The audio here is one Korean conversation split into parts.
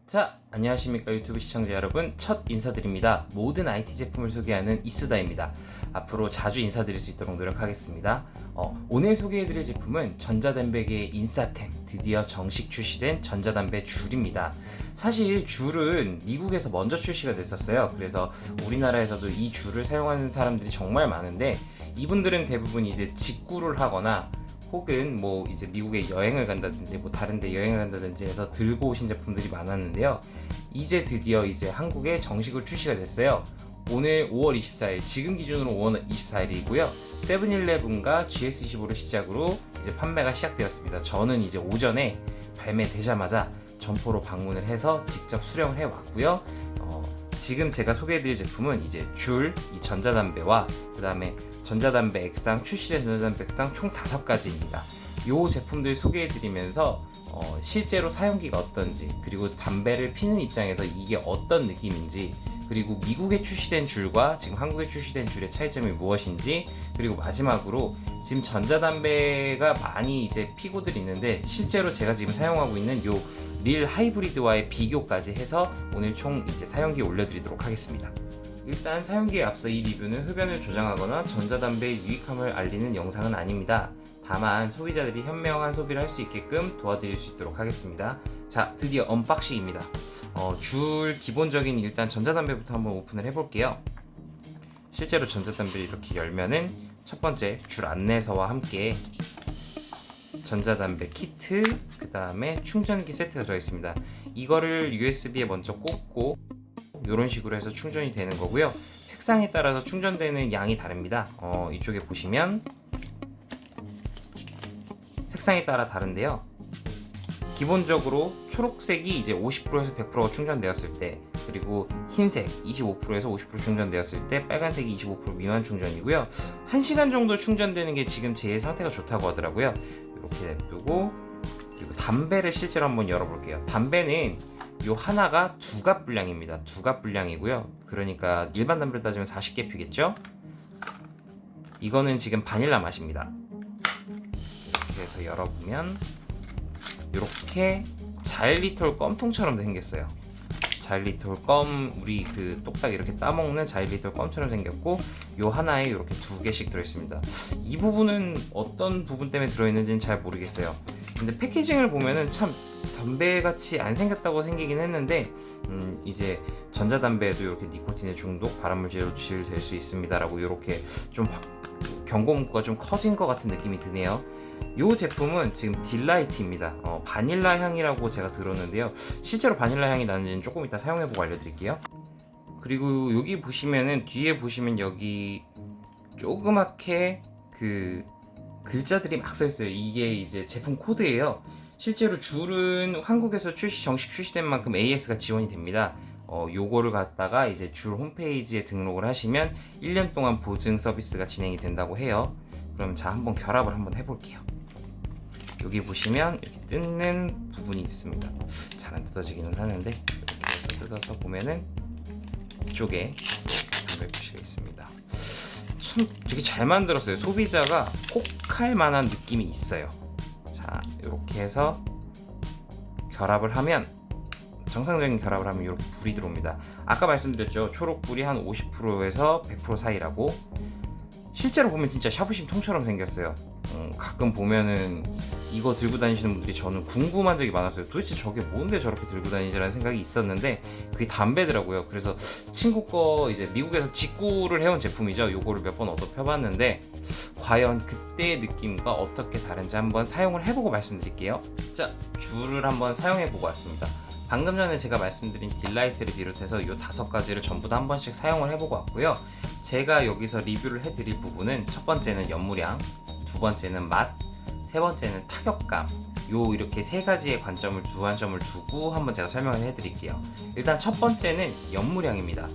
자, 안녕하십니까 유튜브 시청자 여러분, 첫 인사드립니다. 모든 IT 제품을 소개하는 이수다입니다. 앞으로 자주 인사드릴 수 있도록 노력하겠습니다. 오늘 소개해드릴 제품은 전자담배계의 인싸템, 드디어 정식 출시된 전자담배 줄입니다. 사실 줄은 미국에서 먼저 출시가 됐었어요. 그래서 우리나라에서도 이 줄을 사용하는 사람들이 정말 많은데, 이분들은 대부분 이제 직구를 하거나 혹은 뭐 이제 미국에 여행을 간다든지 뭐 다른 데 여행을 간다든지 해서 들고 오신 제품들이 많았는데요. 이제 드디어 이제 한국에 정식으로 출시가 됐어요. 오늘 5월 24일, 지금 기준으로 5월 24일이고요. 세븐일레븐과 GS25를 시작으로 이제 판매가 시작되었습니다. 저는 이제 오전에 발매되자마자 점포로 방문을 해서 직접 수령을 해왔고요. 지금 제가 소개해드릴 제품은 이제 이 전자담배와 그 다음에 전자담배 액상, 출시된 전자담배 액상 총 5가지입니다. 이 제품들 소개해드리면서 실제로 사용기가 어떤지, 그리고 담배를 피는 입장에서 이게 어떤 느낌인지, 그리고 미국에 출시된 줄과 지금 한국에 출시된 줄의 차이점이 무엇인지, 그리고 마지막으로 지금 전자담배가 많이 이제 피고들이 있는데 실제로 제가 지금 사용하고 있는 요 릴 하이브리드와의 비교까지 해서 오늘 총 이제 사용기에 올려드리도록 하겠습니다. 일단 사용기에 앞서 이 리뷰는 흡연을 조장하거나 전자담배의 유익함을 알리는 영상은 아닙니다. 다만 소비자들이 현명한 소비를 할 수 있게끔 도와드릴 수 있도록 하겠습니다. 자, 드디어 언박싱입니다. 줄 기본적인 일단 전자담배부터 한번 오픈을 해볼게요. 실제로 전자담배를 이렇게 열면은 첫 번째 줄 안내서와 함께 전자담배 키트, 그 다음에 충전기 세트가 들어있습니다. 이거를 USB에 먼저 꽂고 이런 식으로 해서 충전이 되는 거고요. 색상에 따라서 충전되는 양이 다릅니다. 이쪽에 보시면 색상에 따라 다른데요. 기본적으로 초록색이 이제 50%에서 100%가 충전되었을 때, 그리고 흰색 25%에서 50% 충전되었을 때, 빨간색이 25% 미만 충전이고요. 1시간 정도 충전되는 게 지금 제 상태가 좋다고 하더라고요. 이렇게 냅두고, 그리고 담배를 실제로 한번 열어볼게요. 담배는 요 하나가 2갑 분량입니다. 2갑 분량이고요. 그러니까 일반 담배를 따지면 40개 피겠죠? 이거는 지금 바닐라 맛입니다. 이렇게 해서 열어보면 이렇게 자일리톨 껌통처럼 생겼어요. 자일리톨 껌, 우리 그 똑딱 이렇게 따먹는 자일리톨 껌처럼 생겼고, 요 하나에 이렇게 2개씩 들어있습니다. 이 부분은 어떤 부분 때문에 들어있는지는 잘 모르겠어요. 근데 패키징을 보면은 참 담배같이 안 생겼다고 생기긴 했는데, 이제 전자담배에도 이렇게 니코틴의 중독, 발암물질로 치료될 수 있습니다 라고 이렇게 좀 경고 문구가 좀 커진 것 같은 느낌이 드네요. 이 제품은 지금 딜라이트입니다. 바닐라 향이라고 제가 들었는데요. 실제로 바닐라 향이 나는지는 조금 이따 사용해보고 알려드릴게요. 그리고 여기 보시면은, 뒤에 보시면 여기 조그맣게 그 글자들이 막 써있어요. 이게 이제 제품 코드예요. 실제로 줄은 한국에서 정식 출시된 만큼 AS가 지원이 됩니다. 요거를 갖다가 이제 줄 홈페이지에 등록을 하시면 1년 동안 보증 서비스가 진행이 된다고 해요. 그럼 자, 한번 결합을 한번 해볼게요. 여기 보시면 이렇게 뜯는 부분이 있습니다. 잘 안 뜯어지기는 하는데, 이렇게 해서 뜯어서 보면은 이쪽에 담배 표시가 있습니다. 참 되게 잘 만들었어요. 소비자가 꼭 할 만한 느낌이 있어요. 자, 이렇게 해서 결합을 하면, 정상적인 결합을 하면 이렇게 불이 들어옵니다. 아까 말씀드렸죠, 초록불이 한 50%에서 100% 사이라고. 실제로 보면 진짜 샤브심 통처럼 생겼어요. 가끔 보면은 이거 들고 다니시는 분들이, 저는 궁금한 적이 많았어요. 도대체 저게 뭔데 저렇게 들고 다니지라는 생각이 있었는데, 그게 담배더라고요. 그래서 친구 거 이제 미국에서 직구를 해온 제품이죠. 요거를 몇 번 얻어 펴봤는데, 과연 그때의 느낌과 어떻게 다른지 한번 사용을 해보고 말씀드릴게요. 자, 줄을 한번 사용해보고 왔습니다. 방금 전에 제가 말씀드린 딜라이트를 비롯해서 이 5가지를 전부 다 한 번씩 사용을 해보고 왔고요. 제가 여기서 리뷰를 해드릴 부분은, 첫 번째는 연무량, 두 번째는 맛, 세 번째는 타격감, 이렇게 3가지의 두 관점을 두고 한번 제가 설명을 해드릴게요. 일단 첫 번째는 연무량입니다.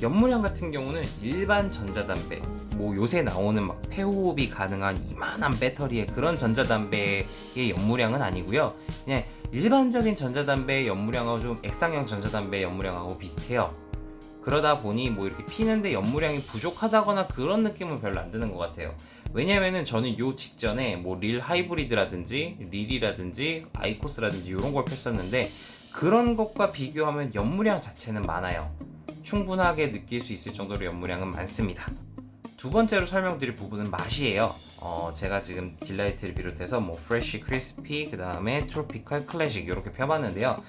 연무량 같은 경우는 일반 전자담배, 뭐 요새 나오는 막 폐호흡이 가능한 이만한 배터리의 그런 전자담배의 연무량은 아니고요. 그냥 일반적인 전자담배의 연무량하고 좀 액상형 전자담배의 연무량하고 비슷해요. 그러다 보니 뭐 이렇게 피는데 연무량이 부족하다거나 그런 느낌은 별로 안 드는 것 같아요. 왜냐면은 저는 요 직전에 뭐 릴 하이브리드라든지 릴이라든지 아이코스라든지 이런 걸 폈었는데, 그런 것과 비교하면 연무량 자체는 많아요. 충분하게 느낄 수 있을 정도로 연무량은 많습니다. 두 번째로 설명드릴 부분은 맛이에요. 제가 지금 딜라이트를 비롯해서 뭐 프레쉬, 크리스피, 그 다음에 트로피칼, 클래식 이렇게 펴봤는데요.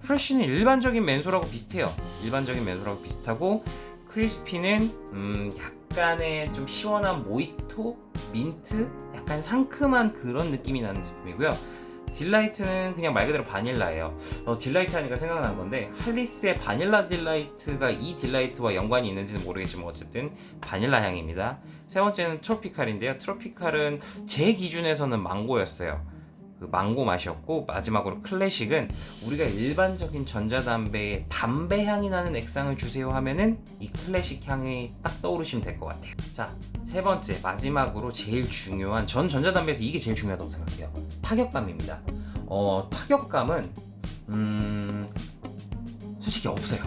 프레쉬는 일반적인 맨솔하고 비슷해요. 일반적인 맨솔하고 비슷하고, 크리스피는 약간의 좀 시원한 모히토, 민트, 약간 상큼한 그런 느낌이 나는 제품이고요. 딜라이트는 그냥 말 그대로 바닐라예요. 딜라이트 하니까 생각난 건데, 할리스의 바닐라 딜라이트가 이 딜라이트와 연관이 있는지는 모르겠지만 어쨌든 바닐라 향입니다. 세 번째는 트로피칼인데요. 트로피칼은 제 기준에서는 망고였어요. 그 망고 맛이었고, 마지막으로 클래식은 우리가 일반적인 전자담배에 담배 향이 나는 액상을 주세요 하면은 이 클래식 향이 딱 떠오르시면 될 것 같아요. 자, 세 번째 마지막으로 제일 중요한, 전 전자담배에서 이게 제일 중요하다고 생각해요. 타격감입니다. 타격감은 솔직히 없어요.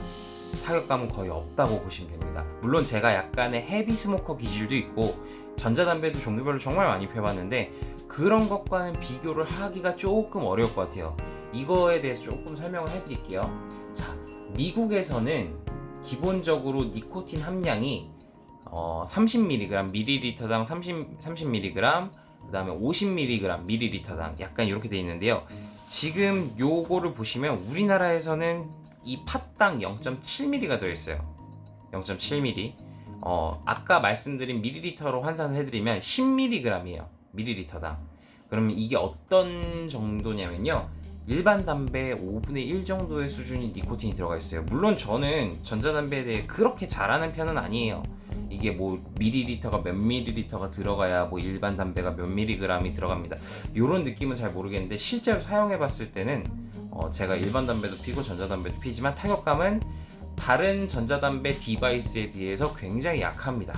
타격감은 거의 없다고 보시면 됩니다. 물론 제가 약간의 헤비 스모커 기질도 있고 전자담배도 종류별로 정말 많이 펴봤는데 그런 것과는 비교를 하기가 조금 어려울 것 같아요. 이거에 대해서 조금 설명을 해드릴게요. 자, 미국에서는 기본적으로 니코틴 함량이 30mg, 밀리리터당 30mg, 그 다음에 50mg, 밀리리터당 약간 이렇게 되어 있는데요. 지금 요거를 보시면 우리나라에서는 이 팟당 0.7mg가 들어있어요. 0.7mg. 아까 말씀드린 밀리리터로 환산을 해드리면 10mg이에요. 밀리리터당. 그러면 이게 어떤 정도냐면요, 일반 담배의 5분의 1 정도의 수준이 니코틴이 들어가 있어요. 물론 저는 전자담배에 대해 그렇게 잘하는 편은 아니에요. 이게 뭐 밀리리터가 몇 밀리리터가 들어가야 뭐 일반 담배가 몇 밀리그램이 들어갑니다. 이런 느낌은 잘 모르겠는데 실제로 사용해 봤을 때는 제가 일반 담배도 피고 전자담배도 피지만 타격감은 다른 전자담배 디바이스에 비해서 굉장히 약합니다.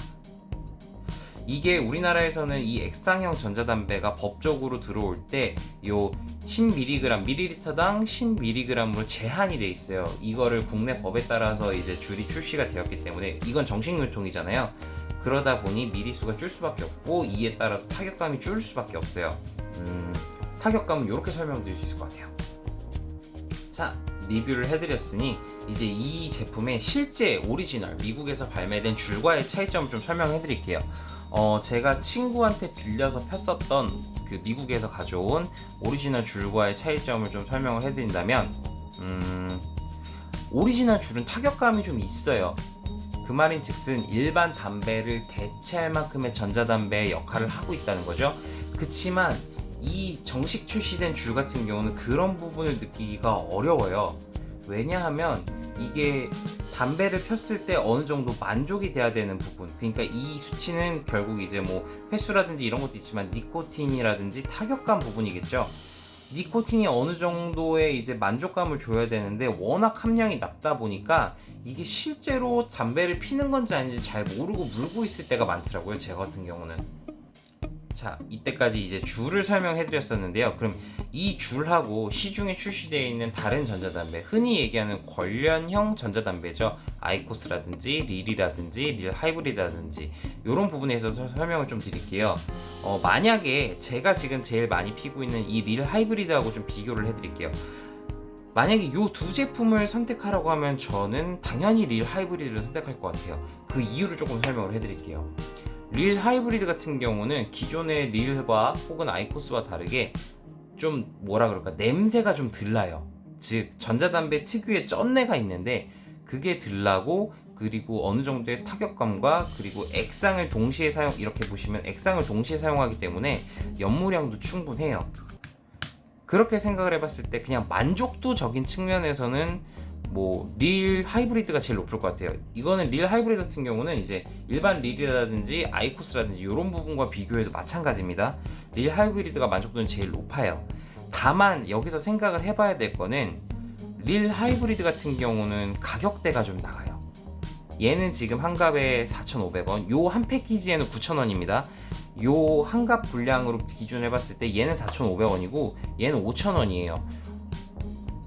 이게 우리나라에서는 이 액상형 전자담배가 법적으로 들어올 때 요 10mg, 밀리리터당 10mg으로 제한이 돼 있어요. 이거를 국내 법에 따라서 이제 줄이 출시가 되었기 때문에, 이건 정식유통이잖아요. 그러다 보니 미리수가 줄 수밖에 없고 이에 따라서 타격감이 줄 수밖에 없어요. 타격감은 이렇게 설명드릴 수 있을 것 같아요. 자, 리뷰를 해드렸으니 이제 이 제품의 실제 오리지널 미국에서 발매된 줄과의 차이점을 좀 설명해 드릴게요. 제가 친구한테 빌려서 폈었던 그 미국에서 가져온 오리지널 줄과의 차이점을 좀 설명을 해드린다면, 오리지널 줄은 타격감이 좀 있어요. 그 말인즉슨 일반 담배를 대체할 만큼의 전자담배의 역할을 하고 있다는 거죠. 그치만 이 정식 출시된 줄 같은 경우는 그런 부분을 느끼기가 어려워요. 왜냐하면 이게 담배를 폈을 때 어느 정도 만족이 돼야 되는 부분, 그러니까 이 수치는 결국 이제 뭐 횟수라든지 이런 것도 있지만 니코틴이라든지 타격감 부분이겠죠. 니코틴이 어느 정도의 이제 만족감을 줘야 되는데 워낙 함량이 낮다 보니까 이게 실제로 담배를 피는 건지 아닌지 잘 모르고 물고 있을 때가 많더라고요, 제 같은 경우는. 자, 이때까지 이제 줄을 설명해 드렸었는데요. 그럼 이 줄하고 시중에 출시되어 있는 다른 전자담배, 흔히 얘기하는 관련형 전자담배죠. 아이코스라든지 릴이라든지 릴 하이브리드라든지 이런 부분에 있어서 설명을 좀 드릴게요. 만약에 제가 지금 제일 많이 피고 있는 이 릴 하이브리드하고 좀 비교를 해 드릴게요. 만약에 이 두 제품을 선택하라고 하면 저는 당연히 릴 하이브리드를 선택할 것 같아요. 그 이유를 조금 설명을 해 드릴게요. 릴 하이브리드 같은 경우는 기존의 릴과 혹은 아이코스와 다르게 좀 뭐라 그럴까, 냄새가 좀 덜 나요. 즉 전자담배 특유의 쩐내가 있는데 그게 덜 나고, 그리고 어느 정도의 타격감과 그리고 액상을 동시에 이렇게 보시면 액상을 동시에 사용하기 때문에 연무량도 충분해요. 그렇게 생각을 해봤을 때 그냥 만족도적인 측면에서는 뭐 릴 하이브리드가 제일 높을 것 같아요. 이거는 릴 하이브리드 같은 경우는 이제 일반 릴이라든지 아이코스라든지 이런 부분과 비교해도 마찬가지입니다. 릴 하이브리드가 만족도는 제일 높아요. 다만 여기서 생각을 해봐야 될 거는 릴 하이브리드 같은 경우는 가격대가 좀 나가요. 얘는 지금 한 값에 4,500원, 요 한 패키지에는 9,000원입니다. 요 한 값 분량으로 기준을 해봤을 때 얘는 4,500원이고 얘는 5,000원이에요.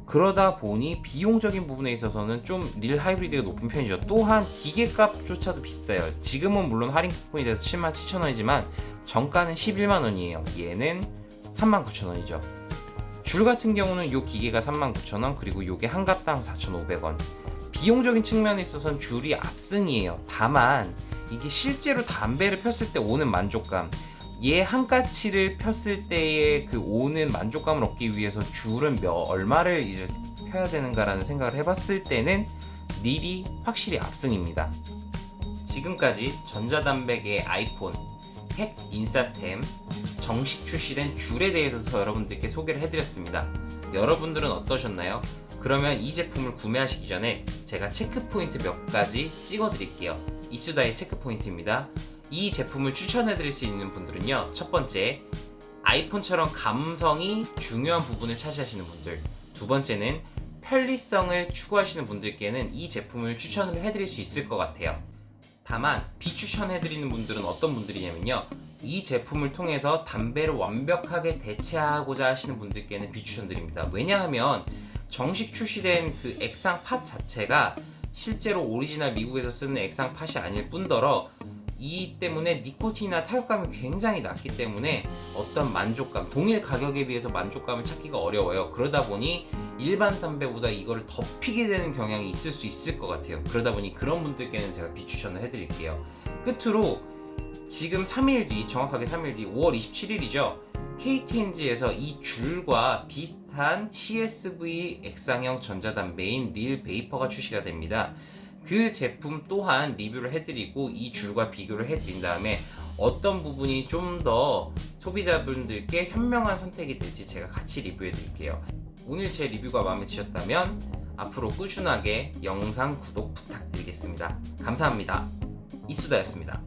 그러다 보니 비용적인 부분에 있어서는 좀 릴 하이브리드가 높은 편이죠. 또한 기계값조차도 비싸요. 지금은 물론 할인 쿠폰이 돼서 77,000원이지만 정가는 110,000원이에요. 얘는 39,000원이죠. 줄 같은 경우는 이 기계가 39,000원, 그리고 이게 한 갑당 4,500원. 비용적인 측면에 있어서는 줄이 압승이에요. 다만 이게 실제로 담배를 폈을 때 오는 만족감, 얘 한 가치를 폈을 때의 그 오는 만족감을 얻기 위해서 줄은 얼마를 이제 펴야 되는가라는 생각을 해봤을 때는 릴이 확실히 압승입니다. 지금까지 전자담배계 아이폰, 핵 인싸템, 정식 출시된 줄에 대해서 여러분들께 소개를 해드렸습니다. 여러분들은 어떠셨나요? 그러면 이 제품을 구매하시기 전에 제가 체크포인트 몇 가지 찍어드릴게요. 이수다의 체크포인트입니다. 이 제품을 추천해드릴 수 있는 분들은요, 첫 번째, 아이폰처럼 감성이 중요한 부분을 차지하시는 분들. 두 번째는 편리성을 추구하시는 분들께는 이 제품을 추천을 해드릴 수 있을 것 같아요. 다만 비추천해드리는 분들은 어떤 분들이냐면요, 이 제품을 통해서 담배를 완벽하게 대체하고자 하시는 분들께는 비추천드립니다. 왜냐하면 정식 출시된 그 액상 팟 자체가 실제로 오리지널 미국에서 쓰는 액상 팟이 아닐 뿐더러 이 때문에 니코틴이나 타격감이 굉장히 낮기 때문에 어떤 만족감, 동일 가격에 비해서 만족감을 찾기가 어려워요. 그러다 보니 일반 담배보다 이거를 더 피게 되는 경향이 있을 수 있을 것 같아요. 그러다 보니 그런 분들께는 제가 비추천을 해드릴게요. 끝으로 지금 3일 뒤, 정확하게 3일 뒤 5월 27일이죠. KT&G에서 이 줄과 비슷한 CSV 액상형 전자담배인 릴 베이퍼가 출시가 됩니다. 그 제품 또한 리뷰를 해드리고 이 줄과 비교를 해드린 다음에 어떤 부분이 좀 더 소비자분들께 현명한 선택이 될지 제가 같이 리뷰해드릴게요. 오늘 제 리뷰가 마음에 드셨다면 앞으로 꾸준하게 영상 구독 부탁드리겠습니다. 감사합니다. 이수다였습니다.